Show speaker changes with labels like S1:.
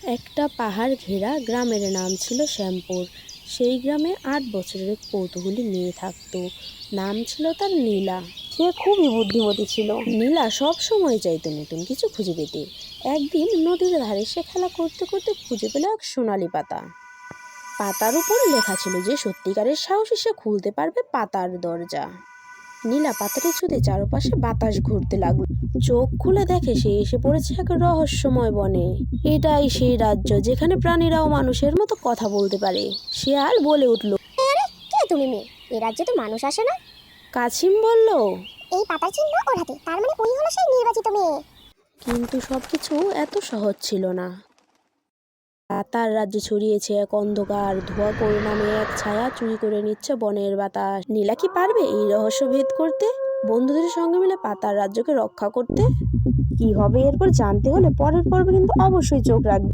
S1: একটা পাহাড় ঘেরা গ্রামের নাম ছিল শ্যামপুর। সেই গ্রামে ৮ বছরের এক কৌতূহলী মেয়ে থাকতো। নাম ছিল তার নীলা। সে খুবই বুদ্ধিমতী ছিল। নীলা সব সময় চাইতো নতুন কিছু খুঁজে পেতে। একদিন নদীর ধারে সে খেলা করতে করতে খুঁজে পেল এক সোনালী পাতা। পাতার উপর লেখা ছিল যে সত্যিকারের সাহসী সে খুলতে পারবে পাতার দরজা। নীলা পাতাটি ছুঁতে চারপাশে বাতাস ঘুরতে লাগলো। চোখ খুলে দেখে সে এসে পড়েছে এক রহস্যময় বনে। এটাই সেই রাজ্য যেখানে প্রাণীরাও মানুষের মতো কথা বলতে পারে। শিয়াল বলে উঠল,
S2: আরে কে তুমি মেয়ে? এই রাজ্যে তো মানুষ আসে না।
S1: কাছিম বলল,
S2: এই পাতার চিহ্ন ওর হাতে, তার মানে উনি হলো সেই নির্বাচিত মেয়ে।
S1: কিন্তু সবকিছু এত সহজ ছিল না। পাতার রাজ্যে ছড়িয়েছে এক অন্ধকার। ধোঁয়া করে নামে এক ছায়া চুরি করে নিচ্ছে বনের বাতাস। নীলা কি পারবে এই রহস্য ভেদ করতে, বন্ধুদের সঙ্গে মিলে পাতার রাজ্যকে রক্ষা করতে? কি হবে এরপর জানতে হলে পরের পর্বে কিন্তু অবশ্যই চোখ রাখবে।